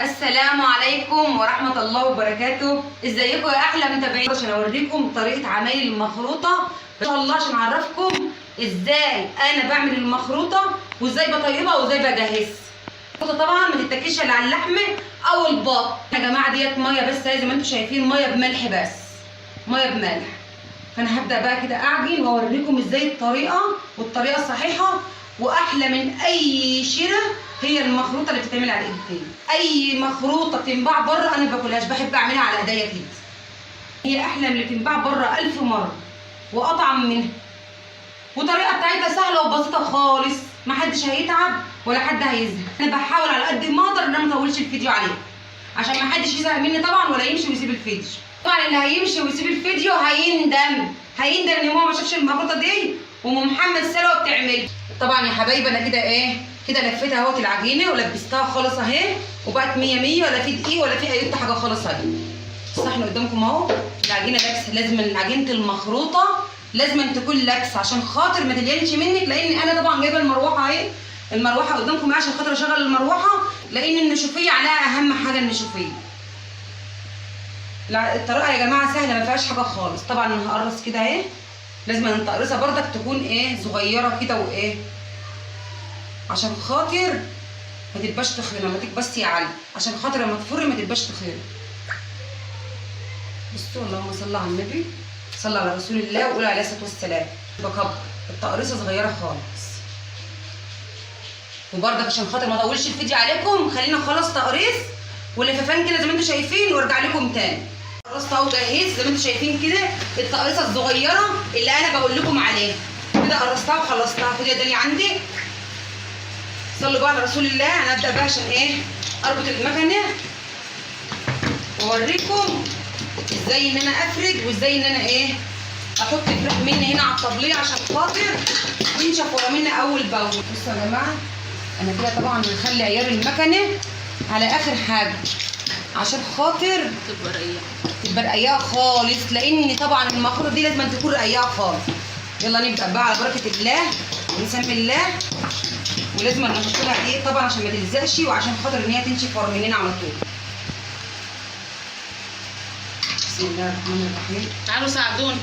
السلام عليكم ورحمة الله وبركاته. ازيكم يا احلى متابعين؟ عشان اوريكم طريقة عمايل المخروطة ان شاء الله، عشان اعرفكم ازاي انا بعمل المخروطة وازاي بطيبها وازاي بجهزها. طبعا ما تتاكلش الا على اللحمة او البط يا جماعة. ديت مية بس زي ما انتم شايفين، مية بملح بس، مية بملح. فانا هبدأ بقى كده اعجن واوريكم ازاي الطريقة، والطريقة الصحيحة واحلى من اي شراء. هي المخروطه اللي بتتعمل على ايديا. اي مخروطه بتنباع بره انا ما باكلهاش، بحب اعملها على ايديا كده. هي احلى من اللي بتنباع بره 1000 مره واطعم منها. والطريقه بتاعتها سهله وبسيطه خالص، ما حدش هيتعب ولا حد هيزهق. انا بحاول على قد ما اقدر ان انا ما اطولش الفيديو عليه عشان ما حدش يزهق مني طبعا، ولا يمشي ويسيب الفيديو. طبعا اللي هيمشي ويسيب الفيديو هيندم ان هو ما شافش المخروطه دي وام محمد سلوى بتعملها. طبعا يا حبايبي انا كده كده لفيتها اهوت العجينه ولبستها خالص اهي، وبقت 100 100، ولا في دقيق ولا في اي حاجه خالص اهي. الصحن قدامكم اهو. العجينه لابسه، لازم عجينه المخروطه لازم تكون لابسه عشان خاطر ما تلينش منك. لان انا طبعا جايبه المروحه اهي، المروحه قدامكم عشان خاطر اشغل المروحه، لان النشوفيه عليها اهم حاجه النشوفيه. الطريقه يا جماعه سهله ما فيهاش حاجه خالص. طبعا انا هقرص كده اهي، لازم التقريصه بردك تكون صغيره كده عشان خاطر ما تبقاش تخينه، ما تكبسي يا علي، عشان خاطر لما تفري ما تبقاش تخينه. بصوا، اللهم صل على النبي، صلى على رسول الله وقول عليه الصلاه والسلام. بكبر التقريصه صغيره خالص. وبرضك عشان خاطر ما اطولش الفيديو عليكم، خلينا نخلص تقريص واللفافان كده زي ما انتم شايفين وارجع لكم تاني. قرصت اهو جاهز زي ما انتم شايفين كده، التقريصه الصغيره اللي انا بقول لكم عليها. كده قرصتها وخلصتها. خدي يا دنيا عندي، صلوا بقى على رسول الله. انا ابدا بقى عشان اربط المكنه واوريكم ازاي ان انا افرد، وازاي ان انا احط الفراخ مني هنا على الطبليه عشان خاطر ينشف ورا مني اول باول. بصوا يا جماعه، انا كده طبعا بنخلي عيار المكنه على اخر حاجه عشان خاطر تبقى رقيقه خالص، لان طبعا المخروطه دي لازم تكون رقيقه خالص. يلا نبدا بقى على بركه الله ونسمي الله. ولازم نحط لها دقيق طبعا عشان ما تلزقش، وعشان خاطر ان هي تنشف ورا مننا على طول. بسم الله الرحمن الرحيم. تعالوا ساعدوني.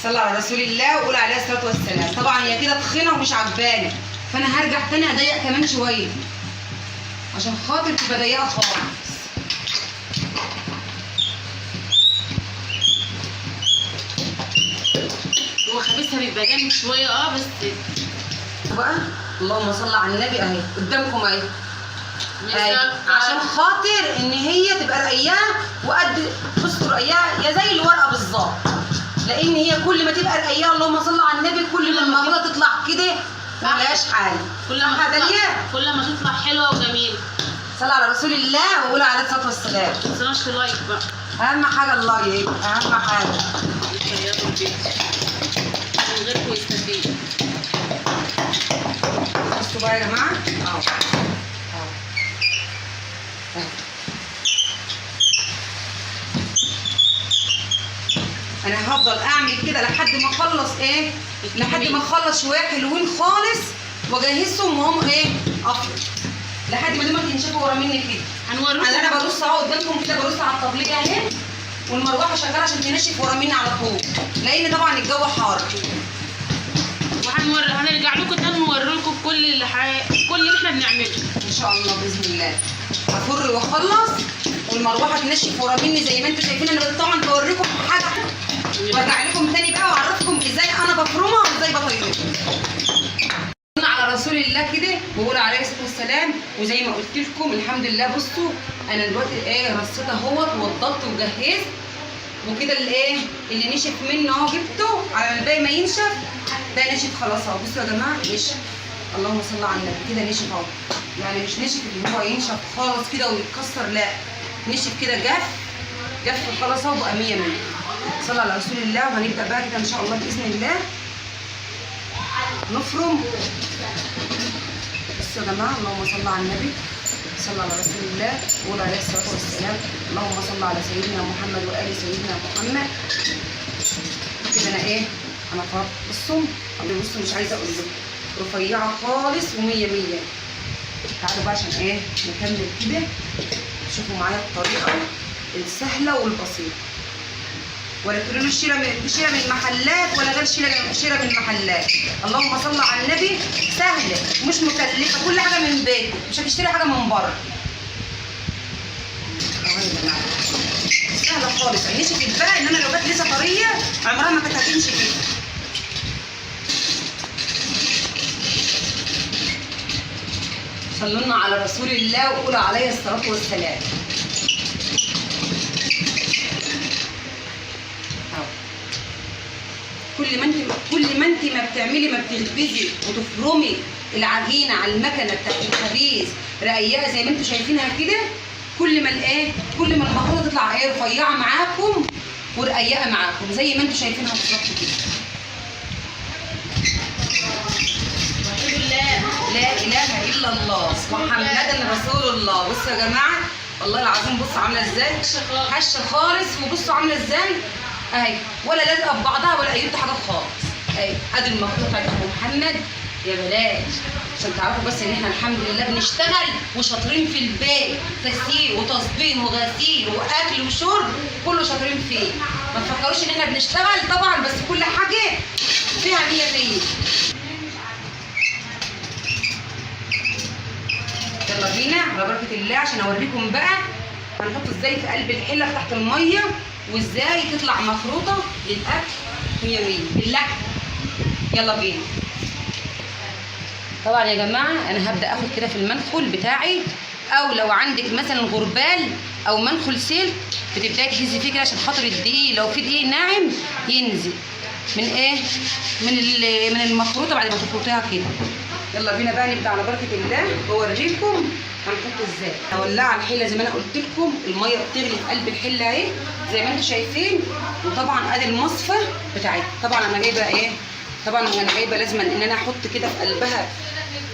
صلى على رسول الله وقول عليه الصلاه والسلام. طبعا هي كده تخينه ومش عجباني، فانا هرجع تاني اضيق كمان شويه عشان خاطر تبقى ضيقه خالص. هو خبيثها بيبقى جامد شويه بس بقى. اللهم صل على النبي اهي قدامكم اهي، عشان خاطر ان هي تبقى رقيقه وقد، بصوا رقيقه يا زي الورقه بالظبط. لان هي كل ما تبقى رقيقه اللهم صل على النبي كل ما المخروطه تطلع كده ملهاش حاجه. كل ما تطلع حلوه وجميله. صلى على رسول الله وقول عليه الصلاه والسلام. ما تنساش لايك بقى، اهم حاجه اللايك، اهم حاجه. من غيركم يستفيد. بصوا بقى يا جماعه انا هفضل اعمل كده لحد ما اخلص لحد ما اخلص شويه حلوين خالص واجهزهم وهم افضل، لحد ما دول ينشفوا ورا مني كده. هنوريكم. انا برص اهو قدامكم كده، برص على الطبليه اهي، والمروحه شغاله عشان تنشف ورا مني على طول، لان طبعا الجو حار. هنرجع لكم تاني نوري لكم كل اللي احنا بنعمله ان شاء الله باذن الله. هفر واخلص والمروحه تنشف ورا مني زي ما انتم شايفين. انا طبعا بوريكم حاجه وارجع لكم تاني بقى واعرفكم ازاي انا بفرمها وازاي بطيبها. على رسول الله كده وقول عليه الصلاه والسلام. وزي ما قلت لكم الحمد لله، بصوا انا دلوقتي رصيت اهوت ووضبت وجهزت وكده. اللي نشف منه اهو جبته على الباقي ما ينشف. ده نشف خلاص اهو. بصوا يا جماعه نشف، اللهم صل على النبي. كده نشف اهو، يعني مش نشف اللي هو ينشف خالص كده ويتكسر، لا نشف كده جف خلاص اهو بقى 100 100. صلى على رسول الله. وهنبدا بقى كده ان شاء الله باذن الله نفرم. بصوا يا جماعه، اللهم صل على النبي، صلى على رسول الله وقول عليه الصلاه والسلام. اللهم صل على سيدنا محمد وال سيدنا محمد. كده انا فرط. بصوا مش عايزه اقول لكم رفيعه خالص و100 100. تعالوا بقى عشان ايه نكمل كده. شوفوا معايا الطريقه السهله والبسيطه، ولا تقولوا لي شيره من محلات ولا غير شيره من محلات. اللهم صل على النبي. سهله ومش مكلفه، كل حاجه من بيتك، مش هتشتري حاجه من بره. سهله خالص. نشفت بقى، انما لو كانت لسه طريه عمرها ما كانت هتمشي كده. صلوا على رسول الله وقولوا عليه الصلاه والسلام. كل ما انت ما بتعملي، ما بتخبزي وتفرمي العجينه على المكنه بتاعت الخبيز رقيقه زي ما انتم شايفينها كده، كل ما المخروطه تطلع رفيعه معاكم ورقيقه معاكم زي ما انتم شايفينها بالظبط كده. لا اله الا الله محمدا رسول الله. بصوا يا جماعه والله العظيم، بصوا عامله ازاي هشه خالص، وبصوا عامله ازاي اهي، ولا لازقه ببعضها ولا اي حاجه خالص اهي. ادي المخروطه بتاعت ابو محمد يا بلاش، عشان تعرفوا بس ان احنا الحمد لله بنشتغل وشاطرين في البيت، تغسيل وتصبين وغسيل واكل وشرب كله شاطرين فيه. ما تفكروش ان احنا بنشتغل طبعا، بس كل حاجه فيها 100%. يلا بينا على بركه الله عشان اوريكم بقى هنحط ازاي في قلب الحله تحت الميه، وازاي تطلع مخروطه للاكل 100 باللحم. يلا بينا. طبعا يا جماعه انا هبدا اخد كده في المنخل بتاعي، او لو عندك مثلا غربال او منخل سلك بتبداي تهزي فيه كده عشان خاطر الدقيق، لو في دقيق ناعم ينزل من ايه من المخروطه بعد ما تخلطيها كده. يلا بينا بقى نبدا على بركه الله واوريكم هنحط ازاي. هولع على الحله زي ما انا قلت لكم، الميه بتغلي في قلب الحله اهي زي ما انتم شايفين، وطبعا ادي المصفى بتاعتها. طبعا انا جايبه ايه، طبعا انا جايبه لازم ان انا احط كده في قلبها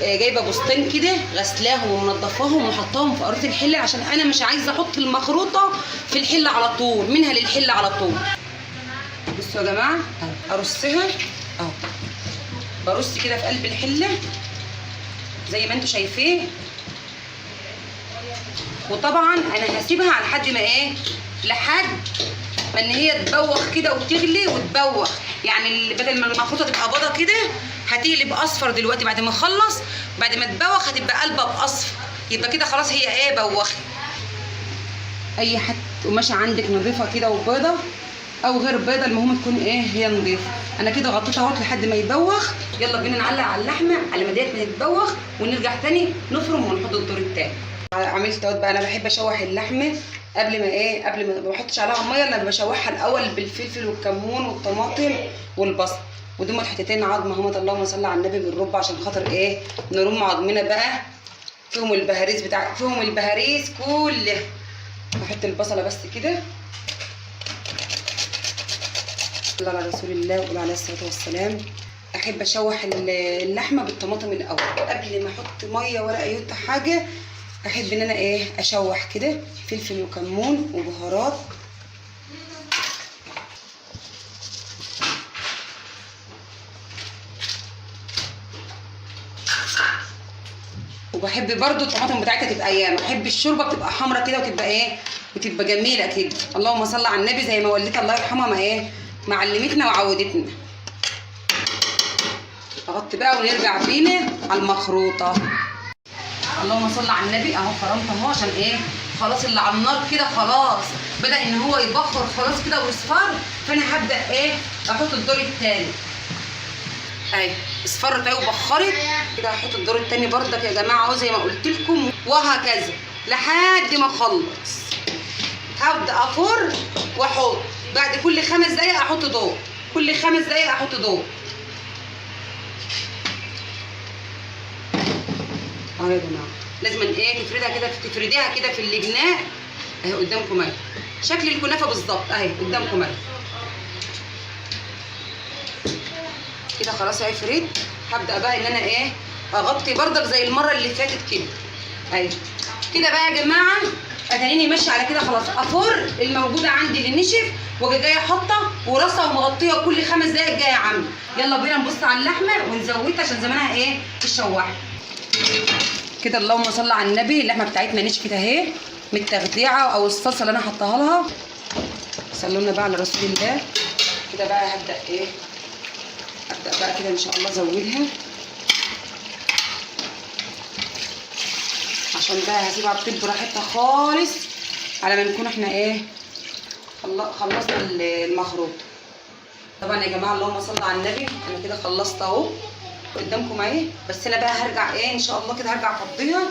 جايبه بسطين كده غسلاهم ومنضفاهم وحطاهم في قارورة الحله، عشان انا مش عايزه احط المخروطه في الحله على طول، منها للحله على طول. بصوا يا جماعه ارصها اهو، برص كده في قلب الحله زي ما انتم شايفين. وطبعا انا هسيبها على لحد ما ايه، لحد ما ان هي تبوخ كده وتغلي وتبوخ، يعني بدل ما المخروطه تبقى بيضه كده هتقلب اصفر دلوقتي. بعد ما اخلص بعد ما تبوخ هتبقى قلبها باصفر، يبقى كده خلاص هي ايه بوخت. اي حد قماشه عندك نظيفه كده وبيضه او غير بيضه، المهم تكون ايه هي نظيفه. انا كده غطيتها اهوت لحد ما يبوخ. يلا بينا نعلق على اللحمه على ما ديت تتبوخ ونرجع تاني نفرم ونحط الدور التاني. عملت اهوت بقى، انا بحب اشوح اللحمه قبل ما بحطش عليها ميه، انا بشوحها الاول بالفلفل والكمون والطماطم والبصل، ودول حتتين عظم اهوت اللهم صل على النبي بالربع، عشان خاطر ايه نرم عظمنا بقى فيهم البهاريز كله. بحط البصله بس كده. صلى على رسول الله وقول عليه الصلاه والسلام. احب اشوح اللحمه بالطماطم الاول قبل ما احط ميه ولا اي حاجه. احب ان انا ايه اشوح كده فلفل وكمون وبهارات. وبحب برضو الطماطم بتاعتها تبقى ياما، بحب الشوربه بتبقى حمرا كده وتبقى ايه وتبقى جميله كده. اللهم صل على النبي، زي ما والدتي الله يرحمها ما ايه معلمتنا وعودتنا. اغطي بقى ونرجع بينا على المخروطه. اللهم صل على النبي. اهو فرمت اهو عشان ايه خلاص اللي على النار كده خلاص بدا ان هو يبخر خلاص كده واصفر، فانا هبدا ايه احط الدور الثاني اهي اصفرت اهي وبخرت كده. هحط الدور الثاني بردك يا جماعه اهو زي ما قلت لكم، وهكذا لحد ما اخلص. هبدا افر واحط بعد كل 5 دقايق احط دور، كل 5 دقايق احط دور اهو يا جماعه. لازم ايه تفرديها كده في الجناح اهي قدامكم اهي، شكل الكنافه بالظبط اهي قدامكم اهي كده. خلاص اهي فريد. هبدا بقى ان انا ايه اغطي بردك زي المره اللي فاتت كده اهي كده بقى يا جماعه. اتانيني ماشيه على كده خلاص. افر الموجوده عندي اللي نشف وجايه حاطه وراسها ومغطيه كل 5 دقايق جايه عامله. يلا بينا نبص على اللحمه ونزودها عشان زمانها ايه تشوح. كده اللهم صل على النبي. اللحمه بتاعتنا نشفت اهي من التخديعه او الصلصه اللي انا حطاها لها. صلوا لنا بقى على رسول الله. كده بقى هبدا بقى كده ان شاء الله ازودها، عشان بقى هسيبها تطيب براحتها خالص على ما نكون احنا خلصنا المخروط. طبعا يا جماعه اللهم صل على النبي، انا كده خلصت اهو قدامكم اهي. بس انا بقى هرجع ان شاء الله كده هرجع افضيها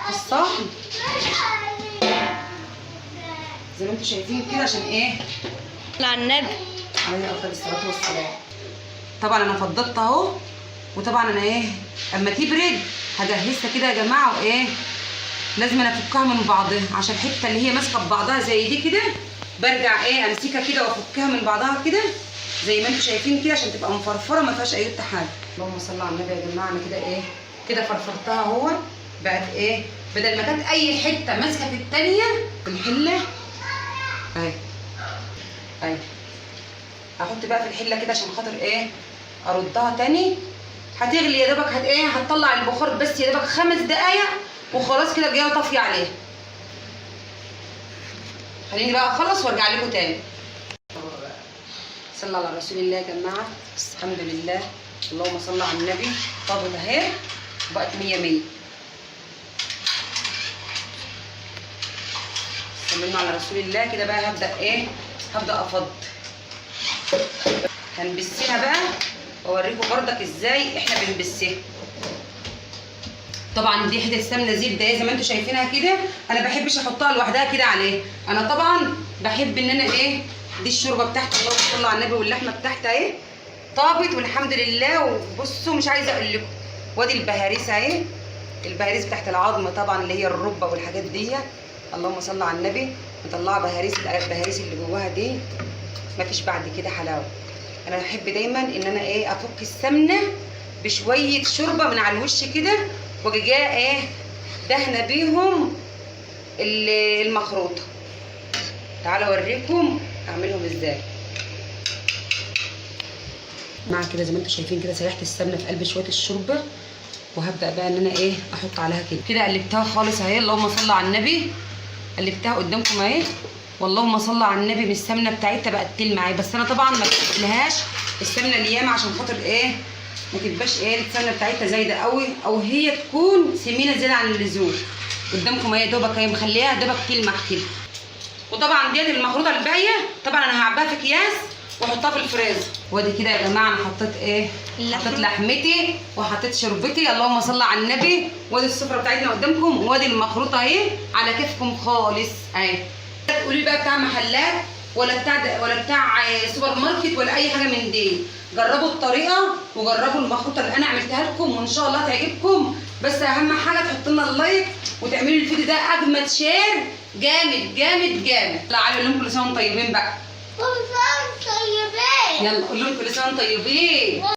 في الصحن زي ما انتم شايفين كده، عشان على النبي عليه افضل الصلاه والسلام. طبعا انا فضيتها اهو، وطبعا انا اما تبرد هجهزها كده يا جماعه، لازم انا افكها من بعضها، عشان الحته اللي هي ماسكه ببعضها زي دي كده برجع امسكها كده وافكها من بعضها كده زي ما انتم شايفين كده، عشان تبقى مفرفره ما فيهاش اي حاجه. اللهم صل على النبي يا جماعه. انا كده كده فرفرتها اهو، بقت بدل ما كانت اي حته ماسكه في الثانيه في الحله اهي هحط بقى في الحله كده عشان خاطر اردها تاني. هتغلي يا دوبك، هتطلع البخار بس يا دوبك 5 دقايق وخلاص كده جايه طافيه عليها. خليني بقى اخلص وارجع لكم تاني. صلى على رسول الله يا جماعه. الحمد لله، اللهم صل على النبي. طابت اهي بقت 100 100. صلينا على رسول الله. كده بقى هبدا افض. هنبسها بقى واوريكم بردك ازاي احنا بنبسها. طبعا دي حته سمنه زبده زي ما انتم شايفينها كده. انا ما بحبش احطها لوحدها كده عليه، انا طبعا بحب ان انا دي الشوربه بتاعتي. اللهم صل على النبي. واللحمه بتاعتها طابت والحمد لله. وبصوا مش عايزه اقول لكم، وادي البهاريس البهاريس بتاعت العظمه طبعا اللي هي الربه والحاجات دي. اللهم صل على النبي. مطلعه البهاريس اللي جواها دي، مفيش بعد كده حلاوه. انا بحب دايما ان انا افك السمنه بشويه شوربه من على الوش كده، واجي جايه دهنه بيهم المخروطه. تعالوا اوريكم اعملهم ازاي. مع كده زي ما انتم شايفين كده سيحت السمنه في قلب شويه الشوربه، وهبدا بقى ان انا احط عليها كده قلبتها خالص اهي. اللهم صل على النبي. قلبتها قدامكم اهي، واللهم صل على النبي. من السمنه بتاعتها بقت تلمع معايا، بس انا طبعا ما بحبلهاش السمنه اليامه عشان خاطر ما تبقاش السمنه بتاعتها زايده قوي، او هي تكون سمينه زياده عن اللزوم. قدامكم اهي دوبك مخليها دوبك تلمع كده. وطبعا ديت المخروطه الباقيه طبعا انا هعبيها في اكياس واحطها في الفريزر. وادي كده يا جماعه انا حطيت حطيت لحمتي وحطيت شربتي. اللهم صل على النبي. وادي السفره بتاعتنا قدامكم، وادي المخروطه على كيفكم خالص تقولوا لي بقى بتاع محلات ولا بتاع سوبر ماركت ولا اي حاجه من دي. جربوا الطريقه وجربوا المخروطه اللي انا عملتها لكم، وان شاء الله تعجبكم. بس اهم حاجه تحطوا لنا اللايك وتعملوا الفيديو ده اجمد شير جامد جامد جامد. تعالوا اقول لكم كل سنه وانتم طيبين بقى. كل سنه وانتم طيبين. يلا قول لهم كل سنه وانتم طيبين.